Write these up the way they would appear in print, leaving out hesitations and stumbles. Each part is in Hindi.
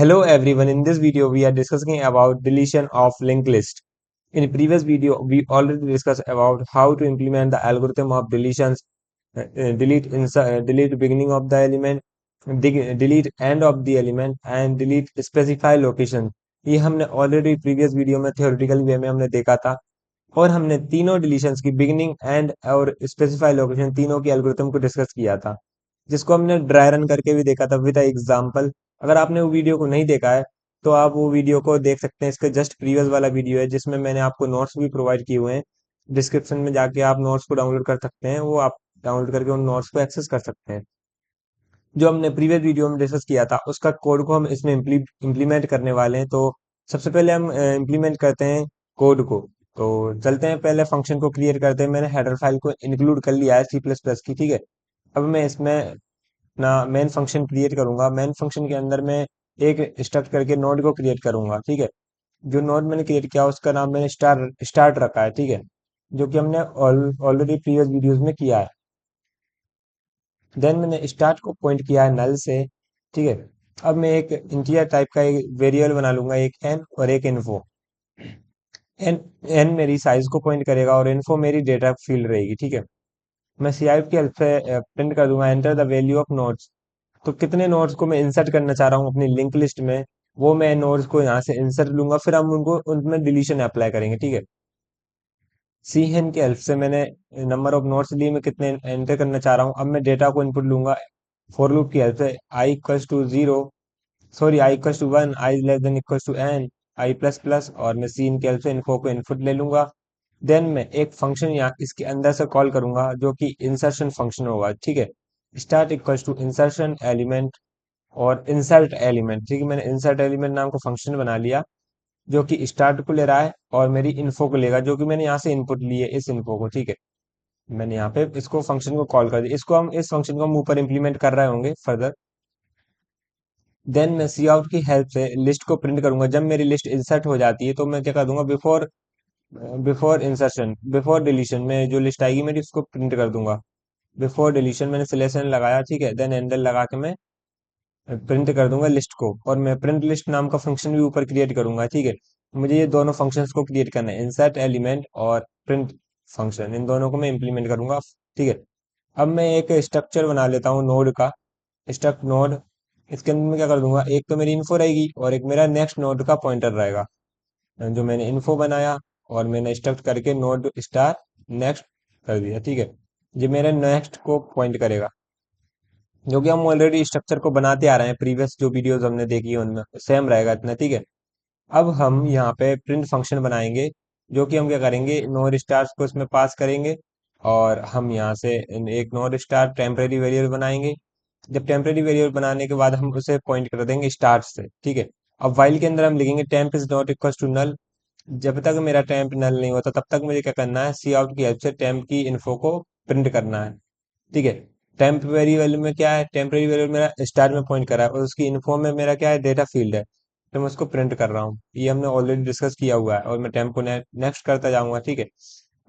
Hello everyone, in this video we are discussing about deletion of linked list. In previous video we already discussed about how to implement the algorithm of deletions, delete beginning of the element, delete end of the element and delete specify location. ये हमने ऑलरेडी प्रीवियस वीडियो में थ्योरेटिकल वे में हमने देखा था और हमने तीनों डिलीशंस की बिगिनिंग एंड और स्पेसिफाई लोकेशन तीनों की एल्गोरिथम को डिस्कस किया था, जिसको हमने ड्राई रन करके भी देखा था विद एग्जांपल। अगर आपने वो वीडियो को नहीं देखा है तो आप वो वीडियो को देख सकते हैं। इसका जस्ट प्रीवियस वाला वीडियो है जिसमें मैंने आपको नोट्स भी प्रोवाइड किए हुए हैं। डिस्क्रिप्शन में जाके आप नोट्स को डाउनलोड कर सकते हैं, वो आप डाउनलोड करके उन नोट्स को एक्सेस कर सकते हैं। जो हमने प्रीवियस वीडियो में डिस्कस किया था उसका कोड को हम इसमें इम्प्लीमेंट करने वाले हैं। तो सबसे पहले हम इम्प्लीमेंट करते हैं कोड को। तो चलते हैं, पहले फंक्शन को क्रिएट करते हैं। मैंने हेडर फाइल को इंक्लूड कर लिया है सी प्लस प्लस की, ठीक है। अब मैं इसमें अपना मेन फंक्शन क्रिएट करूंगा। मेन फंक्शन के अंदर मैं एक स्ट्रक्ट करके नोड को क्रिएट करूंगा, ठीक है। जो नोड मैंने क्रिएट किया उसका नाम मैंने स्टार्ट रखा है, ठीक है, जो कि हमने ऑलरेडी प्रीवियस वीडियोस में किया है। देन मैंने स्टार्ट को पॉइंट किया है नल से, ठीक है। अब मैं एक इंटीजर टाइप का एक वेरिएबल बना लूंगा, एक एन और एक इन्फो। एन एन मेरी साइज को पॉइंट करेगा और इन्फो मेरी डेटा फील्ड रहेगी, ठीक है। मैं CIF की हेल्प से प्रिंट कर दूंगा enter the value of nodes. तो कितने नोड्स को मैं इंसर्ट करना चाह रहा हूँ अपनी लिंक लिस्ट में, वो मैं नोड्स को यहाँ से इंसर्ट लूंगा, फिर हम उनको उनमें डिलीशन अप्लाई करेंगे, ठीक है। सीएन की हेल्प से मैंने नंबर ऑफ नोड्स लिए, मैं कितने एंटर करना चाह रहा हूँ। अब मैं डेटा को इनपुट लूंगा फॉर लूप की हेल्प से। I equals to zero, sorry I equals to one, I less than equals to N, I plus plus, और मैं सी इन की हेल्प से इन्फो को इनपुट ले लूंगा। देन मैं एक फंक्शन यहाँ इसके अंदर से कॉल करूंगा जो कि इंसर्शन फंक्शन होगा, ठीक है। Start equals to insertion element और इंसर्ट एलिमेंट, ठीक है। मैंने इंसर्ट एलिमेंट नाम का फंक्शन बना लिया जो कि स्टार्ट को ले रहा है और मेरी इन्फो को लेगा, जो कि मैंने यहाँ से इनपुट ली है इस इन्फो को, ठीक है। मैंने यहाँ पे इसको फंक्शन को कॉल कर दिया। इसको हम इस फंक्शन को हम ऊपर इंप्लीमेंट कर रहे होंगे फर्दर। देन मैं सी आउट की हेल्प से लिस्ट को प्रिंट करूंगा। जब मेरी लिस्ट इंसर्ट हो जाती है तो मैं क्या कर दूंगा, before before insertion before deletion में जो लिस्ट आएगी मेरी उसको प्रिंट कर दूंगा। बिफोर डिलीशन मैंने सिलेक्शन लगाया, ठीक है। देन एंडर लगा के मैं प्रिंट कर दूंगा लिस्ट को, और मैं प्रिंट लिस्ट नाम का फंक्शन भी ऊपर क्रिएट करूंगा, ठीक है। मुझे ये दोनों फंक्शंस को क्रिएट करना है, इंसर्ट एलिमेंट और प्रिंट फंक्शन, इन दोनों को मैं इंप्लीमेंट करूंगा, ठीक है। अब मैं एक स्ट्रक्चर बना लेता हूँ नोड का, स्ट्रक्ट नोड। इसके अंदर मैं क्या कर दूंगा, एक तो मेरी इन्फो रहेगी और एक मेरा नेक्स्ट नोड का पॉइंटर रहेगा। जो मैंने इन्फो बनाया और मैंने स्ट्रक्ट करके नोड स्टार नेक्स्ट कर दिया, ठीक है। ये मेरे नेक्स्ट को पॉइंट करेगा, जो कि हम ऑलरेडी स्ट्रक्चर को बनाते आ रहे हैं। प्रीवियस जो वीडियोस हमने देखी है उनमें सेम रहेगा इतना, ठीक है। अब हम यहाँ पे प्रिंट फंक्शन बनाएंगे, जो कि हम क्या करेंगे, नोड स्टार्स को इसमें पास करेंगे और हम यहाँ से एक नोड स्टार टेम्परेरी वेरिएबल बनाएंगे। जब टेम्परेरी वेरिएबल बनाने के बाद हम उसे पॉइंट कर देंगे स्टार्ट से, ठीक है। अब वाइल के अंदर हम लिखेंगे temp is not equal to null. जब तक मेरा टेम्प नल नहीं होता तब तक मुझे क्या करना है, सी आउट की हेल्प से टेम्प की इन्फो को प्रिंट करना है, ठीक है। टेम्परेरी वैल्यू में क्या है, टेम्परेरी वैल्यू मेरा स्टार में पॉइंट कर रहा है और उसकी इन्फो में मेरा क्या है, डेटा फील्ड है। तो मैं उसको प्रिंट कर रहा हूँ, ये हमने ऑलरेडी डिस्कस किया हुआ है और मैं टेम्प को नेक्स्ट करता जाऊंगा, ठीक है।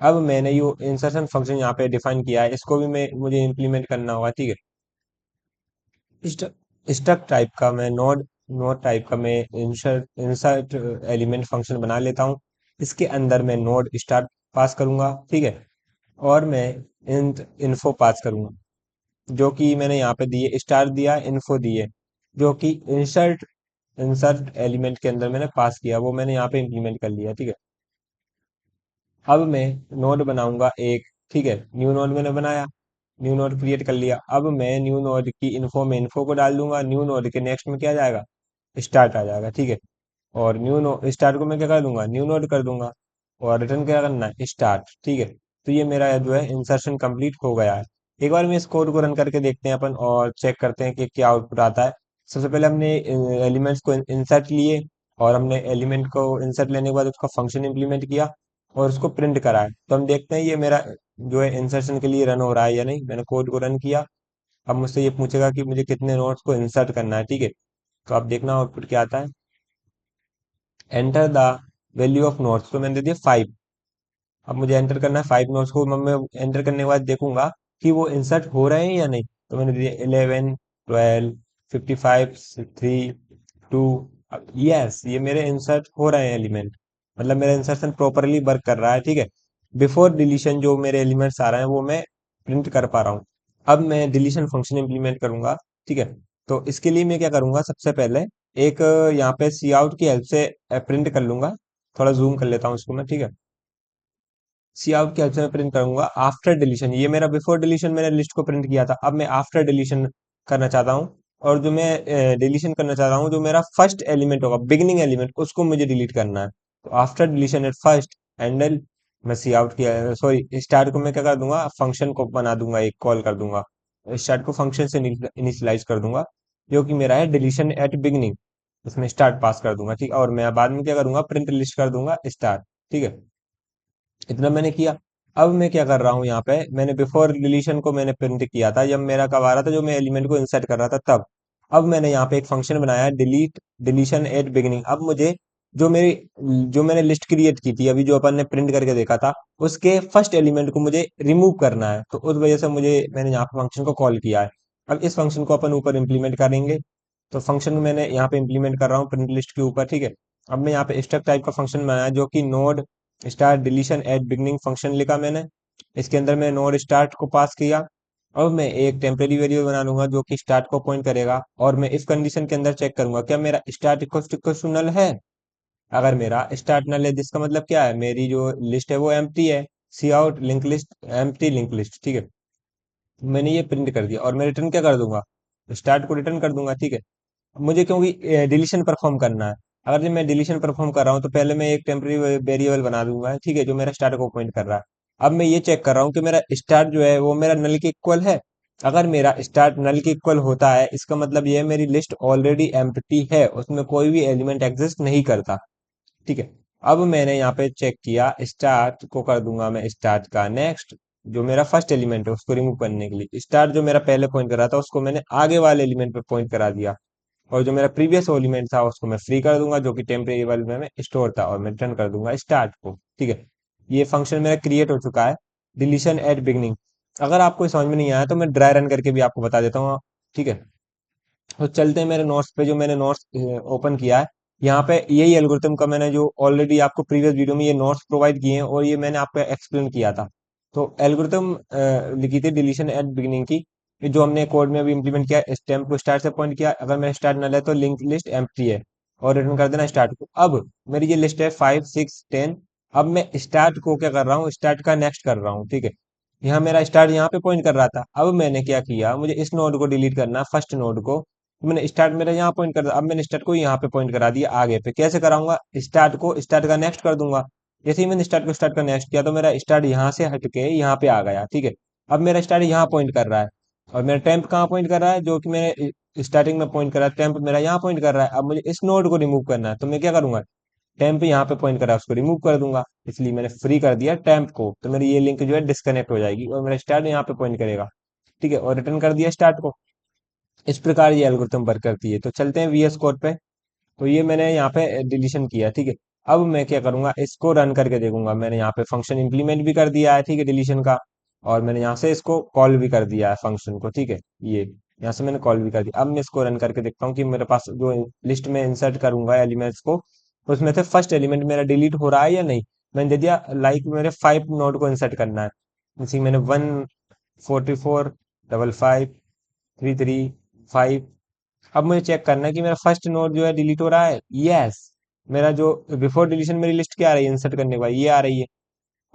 अब मैंने ये इंसर्शन फंक्शन यहाँ पे डिफाइन किया है, इसको भी मैं मुझे इम्प्लीमेंट करना होगा, ठीक है। स्ट्रक्ट टाइप का मैं नोड नोड टाइप का मैं इंसर्ट इंसर्ट एलिमेंट फंक्शन बना लेता हूँ। इसके अंदर मैं नोड स्टार्ट पास करूंगा, ठीक है, और मैं इन्फो पास करूंगा, जो कि मैंने यहाँ पे दिए स्टार दिया, इन्फो दिए, जो कि इंसर्ट इंसर्ट एलिमेंट के अंदर मैंने पास किया, वो मैंने यहाँ पे इंप्लीमेंट कर लिया, ठीक है। अब मैं नोड बनाऊंगा एक, ठीक है। न्यू नोड मैंने बनाया, न्यू नोड क्रिएट कर लिया। अब मैं न्यू नोड की इन्फो में इन्फो को डाल दूंगा, न्यू नोड के नेक्स्ट में क्या आ जाएगा, स्टार्ट आ जाएगा, ठीक है। और न्यू नोड स्टार्ट को मैं क्या कर दूंगा, न्यू नोड कर दूंगा और रिटर्न क्या करना है, स्टार्ट, ठीक है। तो ये मेरा जो है इंसर्शन कंप्लीट हो गया है। एक बार मैं इस कोड को रन करके देखते हैं अपन और चेक करते हैं कि क्या आउटपुट आता है। सबसे पहले हमने एलिमेंट्स को इंसर्ट लिए और हमने एलिमेंट को इंसर्ट लेने के बाद उसका फंक्शन इंप्लीमेंट किया और उसको प्रिंट करा है। तो हम देखते हैं ये मेरा जो है इंसर्शन के लिए रन हो रहा है या नहीं। मैंने कोड को रन किया। अब मुझसे ये पूछेगा कि मुझे कितने नोड्स को इंसर्ट करना है, ठीक है। तो आप देखना आउटपुट क्या आता है, enter the value of nodes, तो मैंने दे दिया 5। अब मुझे एंटर करना है 5 नोट्स को। मैं एंटर करने के बाद देखूंगा कि वो इंसर्ट हो रहे हैं या नहीं। तो मैंने दिया 11, 12, 55, 3, टू। यस, ये मेरे इंसर्ट हो रहे हैं एलिमेंट, मतलब मेरा इंसर्शन प्रॉपरली वर्क कर रहा है, ठीक है। बिफोर डिलीशन जो मेरे एलिमेंट्स आ रहे हैं वो मैं प्रिंट कर पा रहा हूँ। अब मैं डिलीशन फंक्शन इंप्लीमेंट करूंगा, ठीक है। तो इसके लिए मैं क्या करूंगा, सबसे पहले एक यहाँ पे सी आउट की हेल्प से प्रिंट कर लूंगा। थोड़ा जूम कर लेता हूँ इसको मैं, ठीक है। सी आउट की हेल्प से मैं प्रिंट करूंगा आफ्टर डिलीशन। ये मेरा बिफोर डिलीशन मैंने लिस्ट को प्रिंट किया था, अब मैं आफ्टर डिलीशन करना चाहता हूँ। और जो मैं डिलीशन करना चाह रहा हूँ, जो मेरा फर्स्ट एलिमेंट होगा, बिगनिंग एलिमेंट, उसको मुझे डिलीट करना है। तो after deletion at first handle, मैं सी आउट किया, सॉरी, स्टार्ट को मैं क्या कर दूंगा, फंक्शन को बना दूंगा, एक कॉल कर दूंगा। स्टार्ट को फंक्शन से इनिशियलाइज कर दूंगा, जो कि मेरा है डिलीशन एट बिगनिंग। उसमें स्टार्ट पास कर दूंगा, ठीक है। और मैं बाद में क्या करूंगा, प्रिंट लिस्ट कर दूंगा स्टार्ट, ठीक है। इतना मैंने किया। अब मैं क्या कर रहा हूँ, यहाँ पे मैंने बिफोर डिलीशन को मैंने प्रिंट किया था, जब मेरा कब आ रहा था, जो मैं एलिमेंट को इंसर्ट कर रहा था तब। अब मैंने यहाँ पे एक फंक्शन बनाया है, डिलीट डिलीशन एट बिगिनिंग। अब मुझे जो मेरी जो मैंने लिस्ट क्रिएट की थी अभी, जो अपन ने प्रिंट करके देखा था, उसके फर्स्ट एलिमेंट को मुझे रिमूव करना है। तो उस वजह से मुझे मैंने यहाँ पे फंक्शन को कॉल किया है। अब इस फंक्शन को अपन ऊपर इम्प्लीमेंट करेंगे। तो फंक्शन मैंने यहाँ पे इम्प्लीमेंट कर रहा हूँ प्रिंट लिस्ट के ऊपर, ठीक है। अब मैं यहाँ पे स्ट्रक्ट टाइप का फंक्शन बनाया, जो कि node start deletion at beginning function लिखा मैंने। इसके अंदर मैं नोड स्टार्ट को पास किया। अब मैं एक टेम्परेरी वेरिएबल बना लूंगा, जो कि स्टार्ट को पॉइंट करेगा। और मैं इफ कंडीशन के अंदर चेक करूंगा क्या मेरा स्टार्ट इक्वल टू नल है। अगर मेरा स्टार्ट नल है, जिसका मतलब क्या है, मेरी जो लिस्ट है वो एम्प्टी है। Cout link list, empty link list, ठीक है। मैंने ये प्रिंट कर दिया और मैं रिटर्न क्या कर दूंगा, स्टार्ट को रिटर्न कर दूंगा, ठीक है। मुझे क्योंकि डिलीशन परफॉर्म करना है। अगर जब मैं डिलीशन परफॉर्म कर रहा हूँ, तो पहले मैं एक टेम्परेरी वेरिएबल बना दूंगा, ठीक है, जो मेरा स्टार्ट को पॉइंट कर रहा है। अब मैं ये चेक कर रहा हूँ कि मेरा स्टार्ट जो है वो मेरा नल के इक्वल है। अगर मेरा स्टार्ट नल के इक्वल होता है, इसका मतलब ये है मेरी लिस्ट ऑलरेडी एम्प्टी है, उसमें कोई भी एलिमेंट एग्जिस्ट नहीं करता, ठीक है। अब मैंने यहाँ पे चेक किया, स्टार्ट को कर दूंगा मैं स्टार्ट का नेक्स्ट। जो मेरा फर्स्ट एलिमेंट है उसको रिमूव करने के लिए, स्टार्ट जो मेरा पहले पॉइंट कर रहा था उसको मैंने आगे वाले एलिमेंट पे पॉइंट करा दिया। और जो मेरा प्रीवियस एलिमेंट था उसको मैं फ्री कर दूंगा, जो कि टेम्परेरी वाले में स्टोर था, और मैं रिटर्न कर दूंगा स्टार्ट को, ठीक है। ये फंक्शन मेरा क्रिएट हो चुका है, डिलीशन एट बिगनिंग। अगर आपको समझ में नहीं आया तो मैं ड्राई रन करके भी आपको बता देता हूँ, ठीक है। तो चलते हैं मेरे नोट्स पे, जो मैंने नोट्स ओपन किया है। यहाँ पे यही एल्गोरिथम का मैंने जो ऑलरेडी आपको प्रीवियस वीडियो में ये नोट्स प्रोवाइड किए हैं, और ये मैंने आपको एक्सप्लेन किया था। तो एल्गोरिथम लिखी थी डिलीशन एट बिगिनिंग की, ये जो हमने कोड में अभी इंप्लीमेंट किया, स्टेम को स्टार्ट से पॉइंट किया, अगर मेरा स्टार्ट नल है तो लिंक लिस्ट एम्प्टी है, और रिटर्न कर देना स्टार्ट को। अब मेरी ये लिस्ट है 5 6 10। अब मैं स्टार्ट को क्या कर रहा हूँ, स्टार्ट का नेक्स्ट कर रहा हूँ, ठीक है। यहाँ मेरा स्टार्ट यहाँ पे पॉइंट कर रहा था, अब मैंने क्या किया, मुझे इस नोड को डिलीट करना, फर्स्ट नोड को। तो मैंने स्टार्ट मेरा यहाँ पॉइंट कर दिया, अब मैंने स्टार्ट को यहाँ पे पॉइंट करा दिया आगे पे। कैसे कराऊंगा, स्टार्ट को स्टार्ट का नेक्स्ट कर दूंगा। जैसे ही मैंने स्टार्ट को स्टार्ट का नेक्स्ट किया, तो मेरा स्टार्ट यहाँ से हट के यहाँ पे आ गया, ठीक है। अब मेरा स्टार्ट यहाँ पॉइंट कर रहा है, और मेरा टेम्प कहाँ पॉइंट कर रहा है, जो कि मैंने स्टार्टिंग में पॉइंट करा, टेम्प मेरा यहाँ पॉइंट कर रहा है। अब मुझे इस नोड को रिमूव करना है, तो मैं क्या करूंगा, टेम्प यहाँ पे पॉइंट करा है उसको रिमूव कर दूंगा, इसलिए मैंने फ्री कर दिया टेम्प को। तो मेरी ये लिंक जो है डिस्कनेक्ट हो जाएगी, और मेरा स्टार्ट यहाँ पे पॉइंट करेगा, ठीक है, और रिटर्न कर दिया स्टार्ट को। इस प्रकार ये एल्गोरिथम वर्क करती है। तो चलते हैं वीएस कोड पे। तो ये मैंने यहाँ पे डिलीशन किया, ठीक है। अब मैं क्या करूंगा, इसको रन करके देखूंगा। मैंने यहाँ पे फंक्शन इंप्लीमेंट भी कर दिया है, ठीक है, डिलीशन का। और मैंने यहाँ से इसको कॉल भी कर दिया है फंक्शन को, ठीक है। ये यहाँ से मैंने कॉल भी कर दिया। अब मैं इसको रन करके देखता हूँ कि मेरे पास जो लिस्ट में इंसर्ट करूंगा एलिमेंट्स को, उसमें से फर्स्ट एलिमेंट मेरा डिलीट हो रहा है या नहीं। मैंने दे दिया लाइक मेरे 5 नोड को इंसर्ट करना है। जैसे मैंने 1 44 55 3 3 5। अब मुझे चेक करना है कि मेरा फर्स्ट नोड जो है डिलीट हो रहा है। यस, मेरा जो बिफोर डिलीशन मेरी लिस्ट क्या आ रही है इंसर्ट करने के बाद, ये आ रही है।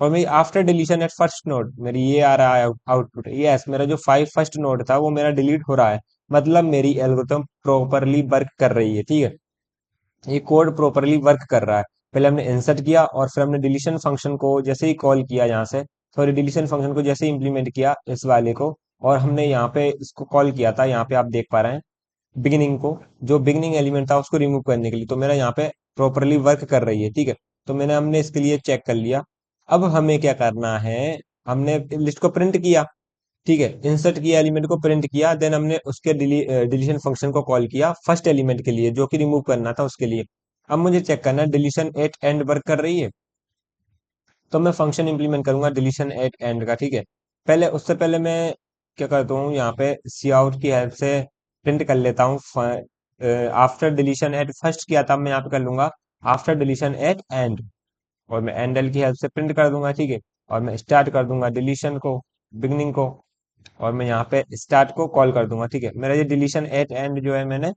और मेरी after deletion at first node, मेरी ये आ रहा है आउटपुट। यस, मेरा जो 5 फर्स्ट नोड था वो मेरा डिलीट हो रहा है। मतलब मेरी एल्गोरिथम प्रॉपरली वर्क कर रही है, ठीक है। ये कोड प्रॉपरली वर्क कर रहा है। पहले हमने इंसर्ट किया, और फिर हमने डिलीशन फंक्शन को जैसे ही कॉल किया यहाँ से, सॉरी, डिलीशन फंक्शन को जैसे ही इंप्लीमेंट किया इस वाले को, और हमने यहाँ पे इसको कॉल किया था, यहाँ पे आप देख पा रहे हैं बिगिनिंग को, जो बिगिनिंग एलिमेंट था उसको रिमूव करने के लिए। तो मेरा यहाँ पे प्रॉपरली वर्क कर रही है, ठीक है। तो हमने इसके लिए चेक कर लिया। अब हमें क्या करना है, हमने लिस्ट को प्रिंट किया, ठीक है, इंसर्ट किया, एलिमेंट को प्रिंट किया, देन हमने उसके डिलीशन फंक्शन को कॉल किया फर्स्ट एलिमेंट के लिए, जो कि रिमूव करना था उसके लिए। अब मुझे चेक करना है डिलीशन एट एंड वर्क कर रही है। तो मैं फंक्शन इंप्लीमेंट करूंगा डिलीशन एट एंड का, ठीक है। पहले उससे पहले मैं क्या करता हूँ, यहाँ पे सी आउट की हेल्प से प्रिंट कर लेता हूँ आफ्टर डिलीशन एट फर्स्ट किया था, मैं यहाँ पे कर लूंगा आफ्टर डिलीशन एट एंड, और मैं एंड एल की हेल्प से प्रिंट कर दूंगा, ठीक है। और मैं स्टार्ट कर दूंगा डिलीशन को, बिगनिंग को, और मैं यहाँ पे स्टार्ट को कॉल कर दूंगा, ठीक है। मेरा ये डिलीशन एट एंड जो है मैंने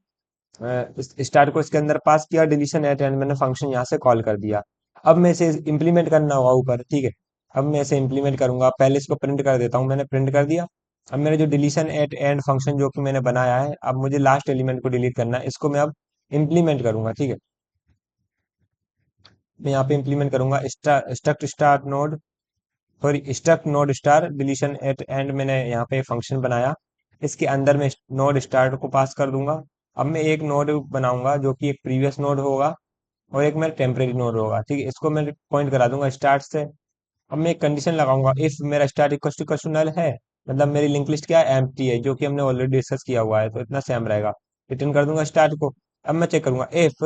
स्टार्ट को इसके अंदर पास किया, डिलीशन एट एंड मैंने फंक्शन यहाँ से कॉल कर दिया। अब मैं इसे इंप्लीमेंट करना होगा ऊपर, ठीक है। अब मैं इसे इंप्लीमेंट करूंगा, पहले इसको प्रिंट कर देता हूँ, मैंने प्रिंट कर दिया। अब मेरा जो डिलीशन एट एंड फंक्शन जो कि मैंने बनाया है, अब मुझे लास्ट एलिमेंट को डिलीट करना है, इसको मैं अब इंप्लीमेंट करूंगा, ठीक है। मैं यहाँ पे इंप्लीमेंट करूंगा struct start node, sorry struct node star deletion at end, मैंने यहाँ पे फंक्शन बनाया, इसके अंदर मैं नोड स्टार्ट को पास कर दूंगा। अब मैं एक नोड बनाऊंगा जो कि एक प्रीवियस नोड होगा और एक मेरा टेम्परेरी नोड होगा, ठीक है। इसको मैं पॉइंट करा दूंगा स्टार्ट से। अब मैं एक कंडीशन लगाऊंगा, इफ मेरा स्टार्ट इक्वल टू नल है, मतलब मेरी लिंक लिस्ट क्या है, एम्प्टी है, जो कि हमने ऑलरेडी डिस्कस किया हुआ है, तो इतना सेम रहेगा। रिटर्न कर दूंगा स्टार्ट को। अब मैं चेक करूंगा इफ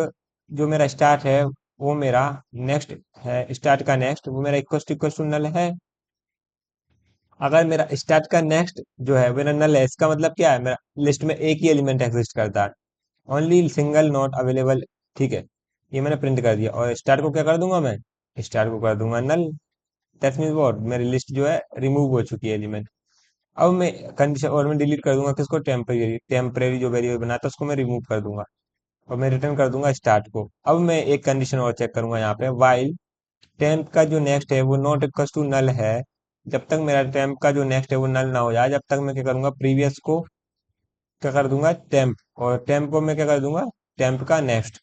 जो मेरा स्टार्ट है वो मेरा नेक्स्ट है, स्टार्ट का नेक्स्ट वो मेरा इक्वल टू नल है। अगर मेरा स्टार्ट का नेक्स्ट जो है मेरा नल है, इसका मतलब क्या है, मेरा लिस्ट में एक ही एलिमेंट एग्जिस्ट करता है, ओनली सिंगल नॉट अवेलेबल, ठीक है। ये मैंने प्रिंट कर दिया, और स्टार को क्या कर दूंगा मैं, स्टार को कर दूंगा नल। दैट मीन्स व्हाट, मेरी लिस्ट जो है रिमूव हो चुकी है एलिमेंट। अब मैं कंडीशन और मैं डिलीट कर दूंगा किसको, टेम्परेरी, टेम्परेरी जो वेरिएबल बनाता है उसको मैं रिमूव कर दूंगा, और मैं रिटर्न कर दूंगा स्टार्ट को। अब मैं एक कंडीशन और चेक करूंगा यहाँ पे, वाइल टेम्प का जो नेक्स्ट है वो नॉट इक्वल टू नल है, जब तक मेरा टेम्प का जो नेक्स्ट है वो नल ना हो जाए, जब तक मैं क्या करूंगा, प्रीवियस को क्या कर दूंगा टेम्प, और टेम्प को मैं क्या कर दूंगा, टेम्प का नेक्स्ट,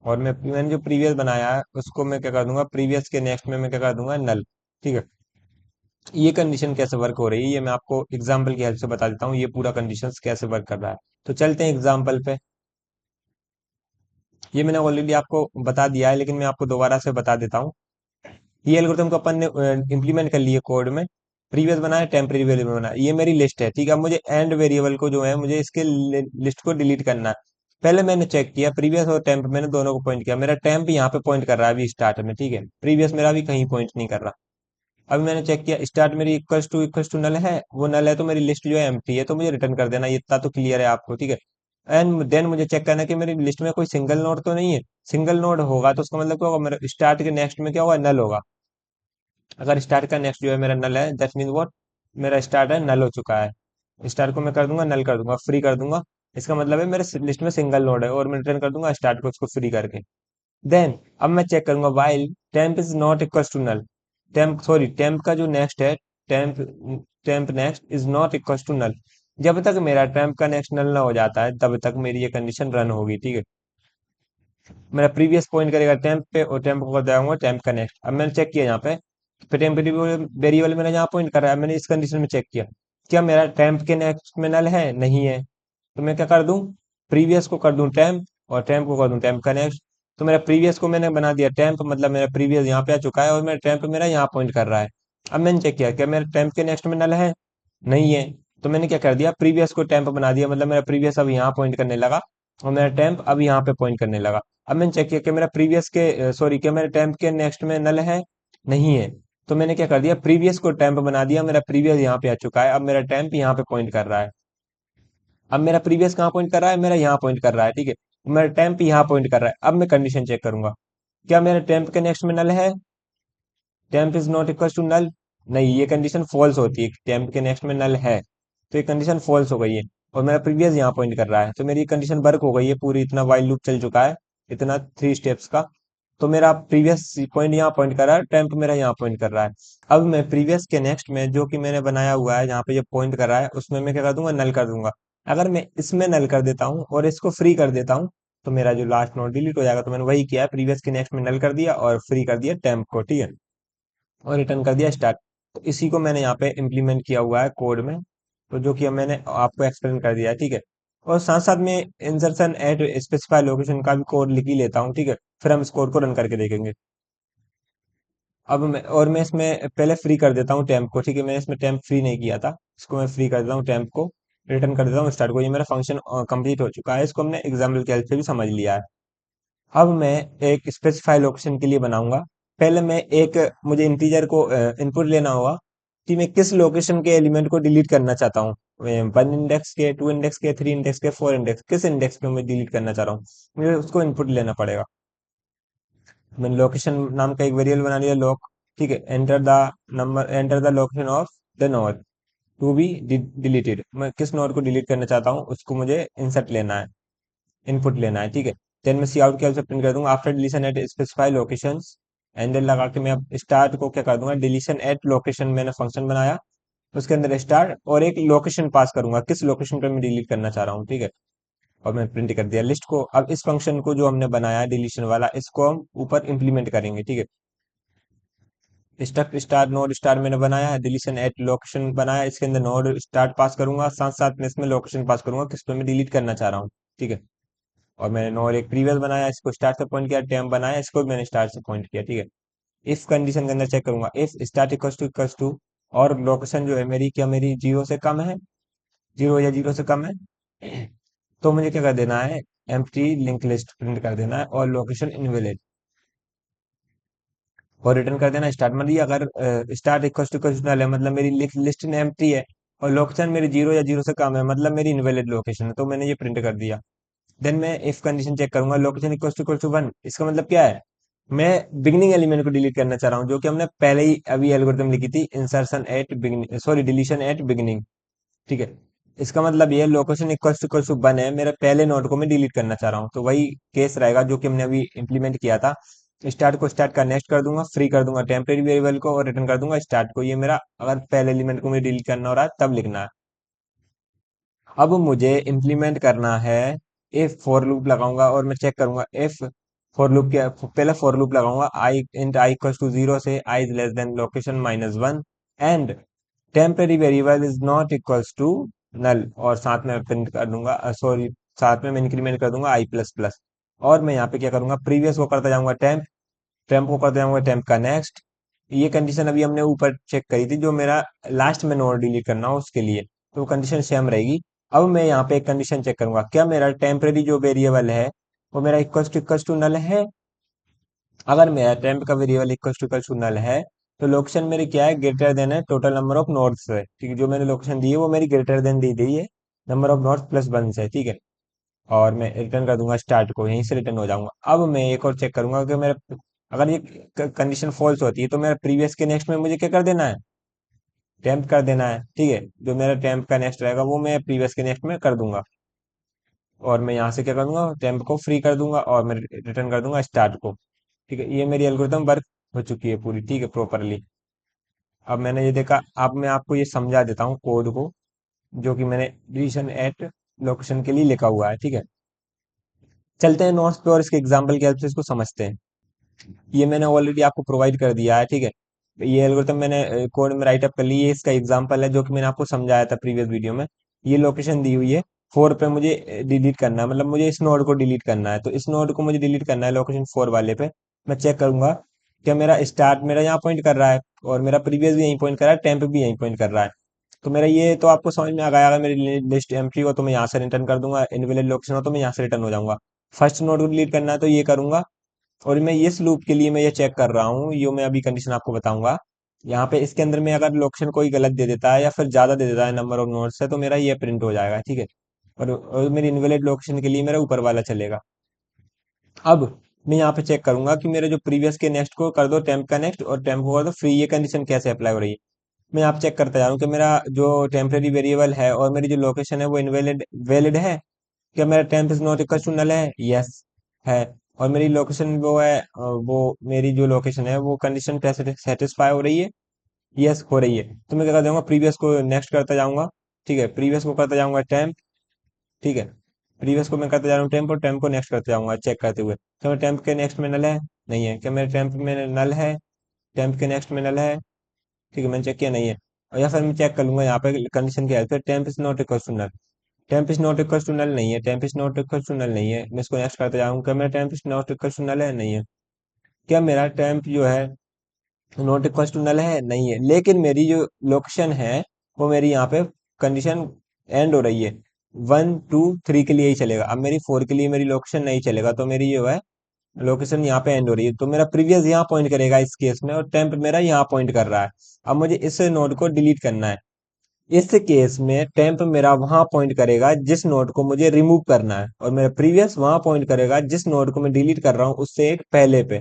और मैंने जो प्रीवियस बनाया है उसको मैं क्या कर दूंगा, प्रीवियस के नेक्स्ट में मैं क्या कर दूंगा नल, ठीक है। ये कंडीशन कैसे वर्क हो रही है ये मैं आपको एग्जांपल की हेल्प से बता देता हूँ, ये पूरा कंडीशन कैसे वर्क कर रहा है। तो चलते हैं एग्जांपल पे। ये मैंने ऑलरेडी आपको बता दिया है, लेकिन मैं आपको दोबारा से बता देता हूँ। ये एल्गोरिथम को अपन ने इंप्लीमेंट कर लिए कोड में, प्रीवियस बनाया, टेम्परेरी वेरिएबल बनाया, ये मेरी लिस्ट है, ठीक है। अब मुझे एंड वेरिएबल को जो है मुझे इसके लिस्ट को डिलीट करना है। पहले मैंने चेक किया प्रीवियस और टेम्प, मैंने दोनों को पॉइंट किया, मेरा टेम्प यहाँ पे पॉइंट कर रहा है अभी स्टार्ट में, ठीक है। प्रीवियस मेरा भी कहीं पॉइंट नहीं कर रहा। अभी मैंने चेक किया स्टार्ट मेरी इक्वल्स टू नल है, वो नल है तो मेरी लिस्ट जो है एम्प्टी है, तो मुझे रिटर्न कर देना, ये इतना तो क्लियर है आपको, ठीक है। एंड देन मुझे चेक करना है कि मेरी लिस्ट में कोई सिंगल नोड तो नहीं है। सिंगल नोड होगा तो उसका मतलब क्या होगा, मेरा स्टार्ट के नेक्स्ट में क्या होगा, नल होगा। अगर स्टार्ट का नेक्स्ट जो है मेरा नल है, दैट मीन व्हाट, मेरा स्टार्ट है नल हो चुका है, स्टार को मैं कर दूंगा नल कर दूंगा, फ्री कर दूंगा। इसका मतलब है मेरे लिस्ट में सिंगल नोड है, और मैं रिटर्न कर दूंगा स्टार्ट को उसको फ्री करके। देन अब मैं चेक करूंगा while temp is not equal to null, temp sorry temp का जो नेक्स्ट है, temp temp next is not equal to null, जब तक मेरा टेम्प का नेक्स्ट नल ना हो जाता है तब तक मेरी ये कंडीशन रन होगी, ठीक है। मेरा प्रीवियस पॉइंट करेगा टेम्प पे, और टेम्प को कर जाऊंगा टेम्प का नेक्स्ट। अब मैंने चेक किया यहाँ पे टेम्प वेरिएबल मेरा यहाँ पॉइंट कर रहा है, मैंने इस कंडीशन में चेक किया क्या मेरा टेम्प के नेक्स्ट में नल है, नहीं है। तो मैं क्या कर दूं, प्रीवियस को कर दूं टेम्प, और टेम्प को कर दूं टेम्प का नेक्स्ट। तो मेरा प्रीवियस को मैंने बना दिया टेम्प, मतलब मेरा प्रीवियस यहाँ पे आ चुका है, और मेरा टेम्प मेरा यहाँ पॉइंट कर रहा है। अब मैंने चेक किया क्या मेरा टेम्प के नेक्स्ट में नल है, नहीं है। तो मैंने क्या कर दिया, प्रीवियस को टेम्प बना दिया, मतलब मेरा प्रीवियस अब यहाँ पॉइंट करने लगा, और मेरा टेम्प अब यहाँ पे पॉइंट करने लगा। अब मैंने चेक किया कि मेरा प्रीवियस के सॉरी क्या मेरे टेम्प के नेक्स्ट में नल है, नहीं है। तो मैंने क्या कर दिया, प्रीवियस को टेम्प बना दिया, मेरा प्रीवियस यहाँ पे आ चुका है, अब मेरा टेम्प यहाँ पे पॉइंट कर रहा है। अब मेरा प्रीवियस कहाँ पॉइंट कर रहा है, मेरा यहाँ पॉइंट कर रहा है, ठीक है। मेरा टेम्प यहाँ पॉइंट कर रहा है। अब मैं कंडीशन चेक करूंगा क्या मेरे टेम्प के नेक्स्ट में नल है, temp is not equal to null, नहीं, ये कंडीशन फॉल्स होती है, टेम्प के नेक्स्ट में नल है, तो ये कंडीशन फॉल्स हो गई है। और मेरा प्रीवियस यहाँ पॉइंट कर रहा है, तो मेरी कंडीशन वर्क हो गई है पूरी, इतना वाइल लूप चल चुका है, इतना 3 स्टेप्स का। तो मेरा प्रीवियस पॉइंट यहाँ पॉइंट कर रहा है, टेम्प मेरा यहाँ पॉइंट कर रहा है। अब मैं प्रीवियस के नेक्स्ट में जो कि मैंने बनाया हुआ है, जहाँ पे ये पॉइंट कर रहा है, उसमें मैं क्या कर दूंगा, नल कर दूंगा। अगर मैं इसमें नल कर देता हूँ और इसको फ्री कर देता हूँ, तो मेरा जो लास्ट नोड डिलीट हो जाएगा। तो मैंने वही किया है, प्रीवियस के नेक्स्ट में नल कर दिया और फ्री कर दिया टेम्प को, ठीक है, और रिटर्न कर दिया स्टार्ट। तो इसी को मैंने यहाँ पे इम्प्लीमेंट किया हुआ है कोड में, तो जो कि अब मैंने आपको एक्सप्लेन कर दिया है, ठीक है। और साथ साथ में इंसर्शन एट स्पेसिफाई लोकेशन का भी कोड लिख ही लेता हूँ, ठीक है। फिर हम इस कोड को रन करके देखेंगे। मैं इसमें पहले फ्री कर देता हूँ टेम्प को, ठीक है। मैंने इसमें टेम्प फ्री नहीं किया था, इसको मैं फ्री कर देता हूँ टेम्प को, रिटर्न कर देता हूँ स्टार्ट को। ये मेरा फंक्शन कंप्लीट हो चुका है, इसको हमने एग्जाम्पल की हेल्प से भी समझ लिया है। अब मैं एक स्पेसिफाई लोकेशन के लिए बनाऊंगा। पहले मैं एक मुझे इंटीजर को इनपुट लेना होगा कि मैं किस लोकेशन के एलिमेंट को डिलीट करना चाहता हूँ। वन इंडेक्स के, टू इंडेक्स के, थ्री इंडेक्स के, फोर इंडेक्स, किस इंडेक्स पे मैं डिलीट करना चाह रहा हूँ, मुझे उसको इनपुट लेना पड़ेगा। मैंने लोकेशन नाम का एक वेरिएबल बना लिया लोक, ठीक है। Enter the number, enter the location of the node to be deleted, मैं किस नोड को डिलीट करना चाहता हूँ उसको मुझे इंसर्ट लेना है, इनपुट लेना है, ठीक है। देन मैं सी आउट के प्रिंट कर दूंगा after deletion at specify locations, and then लगा के मैं अब स्टार्ट को क्या कर दूंगा, डिलीशन एट लोकेशन मैंने फंक्शन बनाया, उसके अंदर स्टार और एक लोकेशन पास करूंगा, किस लोकेशन पे मैं डिलीट करना चाह रहा हूँ, ठीक है। और मैं प्रिंट कर दिया लिस्ट को। अब इस फंक्शन को जो हमने बनाया है डिलीशन वाला, इसको हम ऊपर इंप्लीमेंट करेंगे, ठीक है। स्टक स्टार नोड स्टार मैंने बनाया है, डिलीशन एट लोकेशन बनाया, इसके अंदर नोड स्टार्ट पास करूंगा, साथ साथ में इसमें लोकेशन पास करूंगा किस पे मैं डिलीट करना चाह रहा हूँ, ठीक है। और मैंने नोड एक प्रीवियस बनाया, इसको स्टार्ट से पॉइंट किया, टेम्प बनाया, इसको भी मैंने स्टार्ट से पॉइंट किया, ठीक है। इफ कंडीशन के अंदर चेक करूंगा, इफ स्टार्ट इक्वल्स टू और लोकेशन जो है मेरी, क्या मेरी जीरो से कम है, जीरो या जीरो से कम है, तो मुझे क्या कर देना है, एम्प्टी लिंक लिस्ट प्रिंट कर देना है और लोकेशन इनवैलिड, और रिटर्न कर देना स्टार्ट। मतलब अगर स्टार्ट इक्वल टू नल है मतलब मेरी लिस्ट में एम्प्टी है, और लोकेशन मेरी जीरो या जीरो से कम है मतलब मेरी इनवैलिड लोकेशन है, तो मैंने ये प्रिंट कर दिया। देन मैं इफ कंडीशन चेक करूंगा, लोकेशन इक्वल टू वन, इसका मतलब क्या है, मैं बिगनिंग एलिमेंट को डिलीट करना चाह रहा हूँ, जो कि हमने पहले ही अभी एल्गोरिथम लिखी थी, insertion at beginning, sorry deletion at beginning, ठीक है। इसका मतलब ये लोकेशन इक्वल टू वन है, मेरे पहले नोड को मैं डिलीट करना चाह रहा हूँ, तो वही केस रहेगा जो कि हमने अभी इंप्लीमेंट किया था। स्टार्ट को स्टार्ट का नेक्स्ट कर दूंगा, फ्री कर दूंगा टेम्परेरी वेरिएबल को, और रिटर्न कर दूंगा स्टार्ट को। ये मेरा अगर पहले एलिमेंट को मुझे डिलीट करना हो रहा है तब लिखना है। अब मुझे इम्प्लीमेंट करना है, इफ फॉर लूप लगाऊंगा और मैं चेक करूंगा, इफ फॉर लूप के पहले फॉर लूप लगाऊंगा, I int I equal to zero से I is less than location minus one, and temporary variable is not equals to null, और साथ में प्रिंट कर दूंगा, सॉरी साथ में मैं इंक्रीमेंट कर दूंगा आई प्लस प्लस। और मैं यहाँ पे क्या करूंगा, प्रीवियस को करता जाऊंगा टेम्प, टेम्प को करता जाऊंगा टेम्प का नेक्स्ट। ये कंडीशन अभी हमने ऊपर चेक करी थी, जो मेरा लास्ट में नोड डिलीट करना हो उसके लिए, तो कंडीशन सेम रहेगी। अब मैं यहाँ पे एक कंडीशन चेक करूंगा, क्या मेरा टेम्परेरी जो वेरिएबल है वो मेरा इक्वल टू नल है। अगर मेरा टेम्प का वेरिएबल इक्वल टू नल है, तो लोकेशन मेरी क्या है, ग्रेटर देन है टोटल नंबर ऑफ नोड्स है, ठीक है। जो मैंने लोकेशन दी है वो मेरी ग्रेटर देन दी गई है number of nodes plus one से, ठीक है। और मैं रिटर्न कर दूंगा स्टार्ट को, यहीं से रिटर्न हो जाऊंगा। अब मैं एक और चेक करूंगा कि मेरा, अगर ये कंडीशन फॉल्स होती है तो मेरा प्रीवियस के नेक्स्ट में मुझे क्या कर देना है, टेम्प कर देना है, ठीक है। जो मेरा टेम्प का नेक्स्ट रहेगा वो मैं प्रीवियस के नेक्स्ट में कर दूंगा, और मैं यहाँ से क्या कर दूंगा, टेम्प को फ्री कर दूंगा और मैं रिटर्न कर दूंगा स्टार्ट को, ठीक है। ये मेरी एल्गोरिथम वर्क हो चुकी है पूरी, ठीक है, प्रॉपरली। अब मैंने ये देखा, अब मैं आपको ये समझा देता हूँ कोड को, जो कि मैंने डिलीशन एट लोकेशन के लिए लिखा हुआ है, ठीक है। चलते हैं नोट्स पे और इसके एग्जाम्पल की हेल्प से इसको समझते हैं। ये मैंने ऑलरेडी आपको प्रोवाइड कर दिया है, ठीक है। ये एल्गोरिथम मैंने कोड में राइट अप कर ली, ये इसका एग्जांपल है जो कि मैंने आपको समझाया था प्रीवियस वीडियो में। ये लोकेशन दी हुई है, फोर पे मुझे डिलीट करना है, मतलब मुझे इस नोड को डिलीट करना है, तो इस नोड को मुझे डिलीट करना है लोकेशन फोर वाले पे। मैं चेक करूंगा क्या मेरा स्टार्ट मेरा यहाँ पॉइंट कर रहा है, और मेरा प्रीवियस भी यहीं पॉइंट कर रहा है, टेम्प भी यहीं पॉइंट कर रहा है। तो मेरा ये तो आपको समझ में आ गया, अगर मेरी लिस्ट एम्प्टी हो तो मैं यहाँ से रिटर्न कर दूंगा, इनवैलिड लोकेशन हो तो मैं यहाँ से रिटर्न हो जाऊंगा। फर्स्ट नोड को डिलीट करना है तो ये करूंगा। और मैं इस लूप के लिए मैं ये चेक कर रहा हूँ, ये मैं अभी कंडीशन आपको बताऊंगा। यहाँ पे इसके अंदर में अगर लोकेशन कोई गलत दे देता है या फिर ज्यादा दे देता है नंबर ऑफ नोड्स से, तो मेरा ये प्रिंट हो जाएगा, ठीक है। और मेरी इनवैलिड लोकेशन के लिए मेरा ऊपर वाला चलेगा। अब मैं यहाँ पे चेक करूंगा कि मेरे जो प्रीवियस के नेक्स्ट को कर दो टेम्प का नेक्स्ट, और टेम्प को कर दो फ्री, ये कंडीशन कैसे अप्लाई हो रही है। मैं यहाँ पे चेक करता जा रहा हूँ कि मेरा जो टेम्परेरी वेरिएबल है और मेरी जो लोकेशन है वो इनवैलिड वैलिड है। क्या मेरा temp is not equal to null है, यस है। और मेरी लोकेशन वो है, वो मेरी जो लोकेशन है वो कंडीशन सेटिस्फाई हो रही है, यस हो रही है। तो मैं क्या कर दूंगा, प्रीवियस को नेक्स्ट करता जाऊंगा, ठीक है। प्रीवियस को करता जाऊंगा टेम्प, ठीक है। प्रीवियस को मैं करता जा रहा हूँ टेम्प, और टेम्प को नेक्स्ट करते जाऊंगा चेक करते हुए, क्या मेरे टेम्प के नेक्स्ट में नल है, नहीं है। क्या मेरे टेम्प में नल है, टेम्प के नेक्स्ट में नल है, ठीक है, मैंने चेक किया, नहीं है। और या फिर मैं चेक कर लूंगा यहाँ पे कंडीशन क्या है, फिर temp is not equal to null, temp is not equal to null नहीं है, temp is not equal to null नहीं है। मैं इसको नेक्स्ट करते जाऊंगा, मेरा temp is not equal to null है, नहीं है। क्या मेरा टेम्प जो है नॉट इक्वल टू नल है, नहीं है। लेकिन मेरी जो लोकेशन है वो मेरी यहाँ पे कंडीशन एंड हो रही है, वन टू थ्री के लिए ही चलेगा। अब मेरी फोर के लिए मेरी लोकेशन नहीं चलेगा, तो मेरी जो है लोकेशन यहाँ पे एंड हो रही है, तो मेरा प्रीवियस यहाँ पॉइंट करेगा इस केस में, और टेम्प मेरा यहाँ पॉइंट कर रहा है। अब मुझे इस नोड को डिलीट करना है, इस केस में टेम्प मेरा वहां पॉइंट करेगा जिस नोड को मुझे रिमूव करना है, और मेरा प्रीवियस वहां पॉइंट करेगा जिस नोड को मैं डिलीट कर रहा हूँ उससे एक पहले पे।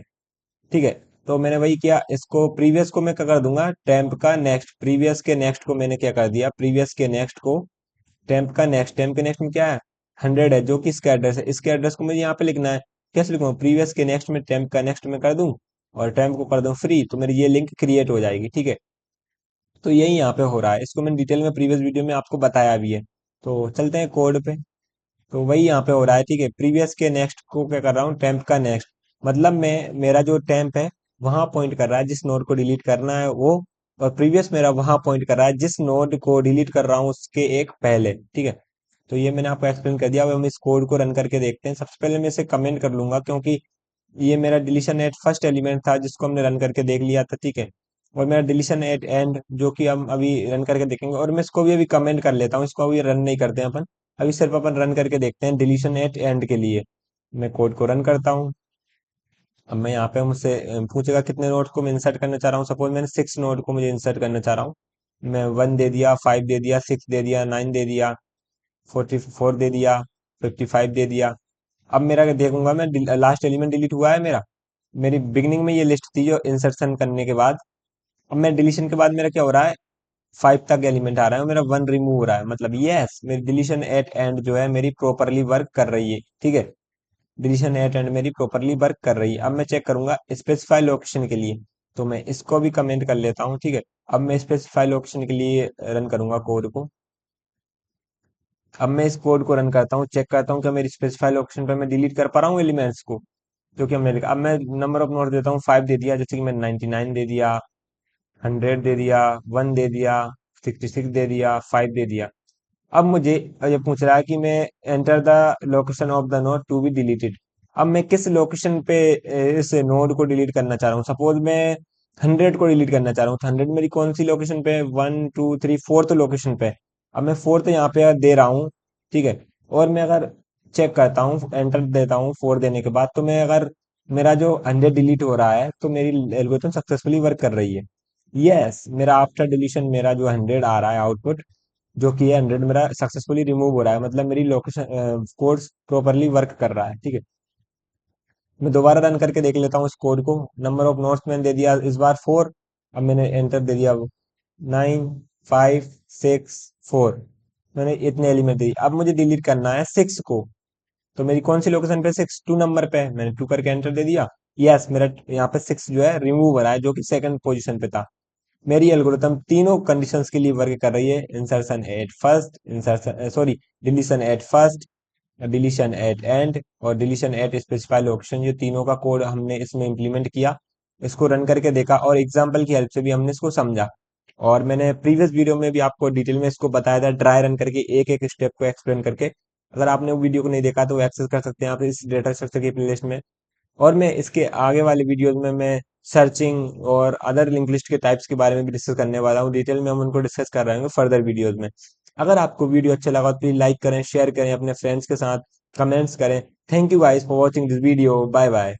ठीक है। तो मैंने वही किया, इसको प्रीवियस को मैं क्या कर दूंगा, टेम्प का नेक्स्ट, प्रीवियस के नेक्स्ट को मैंने क्या कर दिया, प्रीवियस के नेक्स्ट को टेम्प का नेक्स्ट। टेम्प के नेक्स्ट में क्या है, 100 है, जो कि इसका एड्रेस है। इसके एड्रेस को मुझे यहाँ पे लिखना है। कैसे लिखूंगा, प्रीवियस के नेक्स्ट में टेम्प का नेक्स्ट में कर दूं और टेम्प को कर दूं फ्री, तो मेरी ये लिंक क्रिएट हो जाएगी। ठीक है। तो यही यहाँ पे हो रहा है, इसको मैंने डिटेल में प्रीवियस वीडियो में आपको बताया भी है। तो चलते हैं कोड पे। तो वही यहाँ पे हो रहा है। ठीक है, प्रीवियस के नेक्स्ट को क्या कर रहा हूँ, टेम्प का नेक्स्ट, मतलब मैं, मेरा जो टेम्प है वहां पॉइंट कर रहा है जिस नोड को डिलीट करना है वो, और प्रीवियस मेरा वहां पॉइंट कर रहा है जिस नोड को डिलीट कर रहा हूँ उसके एक पहले। ठीक है। तो ये मैंने आपको एक्सप्लेन कर दिया। अब हम इस कोड को रन करके देखते हैं। सबसे पहले मैं इसे कमेंट कर लूंगा, क्योंकि ये मेरा डिलीशन एट फर्स्ट एलिमेंट था जिसको हमने रन करके देख लिया था। ठीक है। और मेरा डिलीशन एट एंड जो कि हम अभी रन करके देखेंगे, और मैं इसको भी अभी कमेंट कर लेता हूँ, इसको अभी रन नहीं करते हैं अपन। अभी सिर्फ अपन रन करके देखते हैं डिलीशन एट एंड के लिए। मैं कोड को रन करता हूँ। अब मैं यहाँ पे मुझसे पूछेगा कितने नोड्स को मैं इंसर्ट करना चाह रहा हूँ। सपोज मैंने 6 नोड को मुझे इंसर्ट करना चाह रहा हूँ। मैं 1 दे दिया, 5 दे दिया, 6 दे दिया, 9 दे दिया, 44 दे दिया, 55 दे दिया। अब मेरा देखूंगा मैं, लास्ट एलिमेंट डिलीट हुआ है मेरा। मेरी बिगनिंग में ये लिस्ट थी जो इंसर्शन करने के बाद। अब मैं डिलीशन के बाद मेरा क्या हो रहा है, 5 तक एलिमेंट आ रहा है और मेरा 1 रिमूव हो रहा है। मतलब यस, मेरी डिलीशन एट एंड जो है मेरी प्रॉपरली वर्क कर रही है। ठीक है। डिलीशन एट एंड मेरी प्रॉपरली वर्क कर रही है। अब मैं चेक करूंगा स्पेसिफाई लोकेशन के लिए, तो मैं इसको भी कमेंट कर लेता हूँ। ठीक है। अब मैं स्पेसिफाई लोकेशन के लिए रन करूंगा कोड को। अब मैं इस कोड को रन करता हूँ, चेक करता हूँ कि मेरी स्पेसिफाई लोकेशन पर मैं डिलीट कर पा रहा हूँ एलिमेंट्स को, जो कि हमने लिखा। अब मैं नंबर ऑफ नोड देता हूँ, 5 दे दिया, जैसे कि मैंने 99 दे दिया, 100 दे दिया, 1 दे दिया, 66 दे दिया, 5 दे दिया। अब मुझे ये पूछ रहा है कि मैं enter the location of the node to be deleted. अब मैं किस लोकेशन पे इस नोड को डिलीट करना चाह रहा हूँ। सपोज मैं 100 को डिलीट करना चाह रहा हूँ, तो 100 मेरी कौन सी लोकेशन पे है, 1 2 3 फोर्थ लोकेशन पे है। अब मैं फोर्थ यहाँ पे दे रहा हूँ। ठीक है। और मैं अगर चेक करता हूँ, एंटर देता हूँ 4 देने के बाद, तो मैं अगर, मेरा जो 100 डिलीट हो रहा है तो मेरी एल्गोरिथम सक्सेसफुली वर्क कर रही है। यस, मेरा आफ्टर डिलीशन मेरा जो 100 आ रहा है आउटपुट, जो कि है 100, मेरा सक्सेसफुली रिमूव हो रहा है। मतलब मेरी लोकेशन कोड प्रॉपरली वर्क कर रहा है। ठीक है। मैं दोबारा रन करके देख लेता हूँ इस कोड को। नंबर ऑफ नोट्स मैंने दे दिया इस बार 4। अब मैंने एंटर दे दिया, 9 5 6 4। मैंने इतने एलिमेंट दे दिए। अब मुझे डिलीट करना है 6 को। तो मेरी कौन सी लोकेशन पे, 6 2 नंबर पे है, मैंने 2 करके एंटर दे दिया। यस, मेरा यहाँ पे 6 जो है रिमूव हो रहा है, जो कि सेकंड पोजीशन पे था। मेरी एल्गोरिथम तीनों कंडीशंस के लिए वर्क कर रही है। Insertion at first, insertion sorry, deletion at first, deletion at end, और डिलीशन एट स्पेसिफाई लोकेशन। ये तीनों का कोड हमने इसमें इम्प्लीमेंट किया। इसको रन करके देखा और एग्जाम्पल की हेल्प से भी हमने इसको समझा। और मैंने प्रीवियस वीडियो में भी आपको डिटेल में इसको बताया था, ट्राई रन करके एक एक स्टेप को एक्सप्लेन करके। अगर आपने वो वीडियो को नहीं देखा तो एक्सेस कर सकते हैं आप इस डेटा स्ट्रक्चर की प्लेलिस्ट में। और मैं इसके आगे वाले वीडियोस में मैं सर्चिंग और अदर लिंक लिस्ट के टाइप्स के बारे में भी डिस्कस करने वाला हूँ। डिटेल में हम उनको डिस्कस कर रहे होंगे फर्दर वीडियोस में। अगर आपको वीडियो अच्छा लगा तो प्लीज लाइक करें, शेयर करें अपने फ्रेंड्स के साथ, कमेंट्स करें। Thank you guys for watching this video. Bye bye.